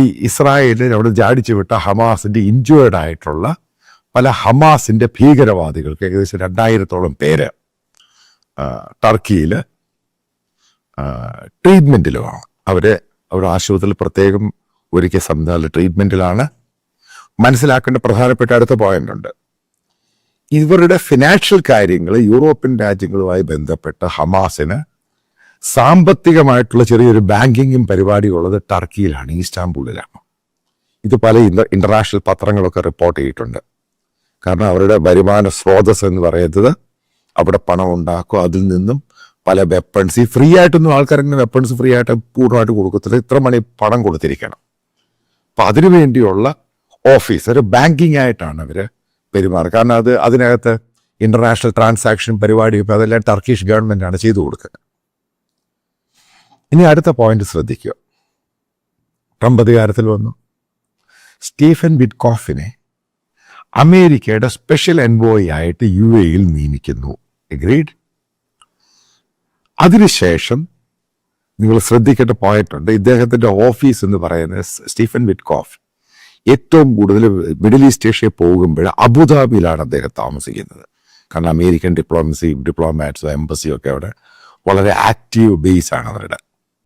ഈ ഇസ്രായേലിൽ അവിടെ ജാടിച്ചു വിട്ട ഹമാസിന്റെ ഇൻജുവേർഡ് ആയിട്ടുള്ള പല ഹമാസിന്റെ ഭീകരവാദികൾക്ക് ഏകദേശം 2000-ഓളം പേര് ടർക്കിയിൽ ട്രീറ്റ്മെന്റിലുമാണ്. അവരുടെ ആശുപത്രിയിൽ പ്രത്യേകം ഒരുക്കിയ സംവിധാനത്തിൽ ട്രീറ്റ്മെന്റിലാണ്. മനസ്സിലാക്കേണ്ട പ്രധാനപ്പെട്ട അടുത്ത പോയിന്റ് ഉണ്ട്. ഇവരുടെ ഫിനാൻഷ്യൽ കാര്യങ്ങൾ യൂറോപ്യൻ രാജ്യങ്ങളുമായി ബന്ധപ്പെട്ട് ഹമാസിന് സാമ്പത്തികമായിട്ടുള്ള ചെറിയൊരു ബാങ്കിങ്ങും പരിപാടിയുള്ളത് ടർക്കിയിലാണ്, ഇസ്താംബൂളിലാണ്. ഇത് പല ഇന്റർനാഷണൽ പത്രങ്ങളൊക്കെ റിപ്പോർട്ട് ചെയ്തിട്ടുണ്ട്. കാരണം അവരുടെ വരുമാന സ്രോതസ് എന്ന് പറയുന്നത് അവിടെ പണം ഉണ്ടാക്കും, അതിൽ നിന്നും പല വെപ്പൺസ്, ഈ ഫ്രീ ആയിട്ടൊന്നും ആൾക്കാരിങ്ങനെ വെപ്പൺസ് ഫ്രീ ആയിട്ട് പൂർണ്ണമായിട്ട് കൊടുക്കത്തില്ല, ഇത്ര മണി പണം കൊടുത്തിരിക്കണം. അപ്പം അതിനു വേണ്ടിയുള്ള ഓഫീസ്, ഒരു ബാങ്കിങ് ആയിട്ടാണ് അവർ പെരുമാറുക. കാരണം അതിനകത്ത് ഇന്റർനാഷണൽ ട്രാൻസാക്ഷൻ പരിപാടി അതെല്ലാം ടർക്കിഷ് ഗവൺമെന്റ് ആണ് ചെയ്തു കൊടുക്കുക. ഇനി അടുത്ത പോയിന്റ് ശ്രദ്ധിക്കുക. ട്രംപ് അധികാരത്തിൽ വന്നു. സ്റ്റീഫൻ വിറ്റ്കോഫിനെ അമേരിക്കയുടെ സ്പെഷ്യൽ എൻവോയി ആയിട്ട് UAE നിയമിക്കുന്നു. എഗ്രീഡ്. അതിനുശേഷം നിങ്ങൾ ശ്രദ്ധിക്കേണ്ട പോയിന്റ് ഉണ്ട്. ഇദ്ദേഹത്തിന്റെ ഓഫീസ് എന്ന് പറയുന്നത് സ്റ്റീഫൻ വിറ്റ്കോഫ് ഏറ്റവും കൂടുതൽ മിഡിൽ ഈസ്റ്റ് ഏഷ്യ പോകുമ്പോൾ അബുദാബിയിലാണ് അദ്ദേഹം താമസിക്കുന്നത്. കാരണം അമേരിക്കൻ ഡിപ്ലോമാറ്റ്സും എംബസിയും ഒക്കെ അവിടെ വളരെ ആക്റ്റീവ് ബേസ് ആണ് അവരുടെ.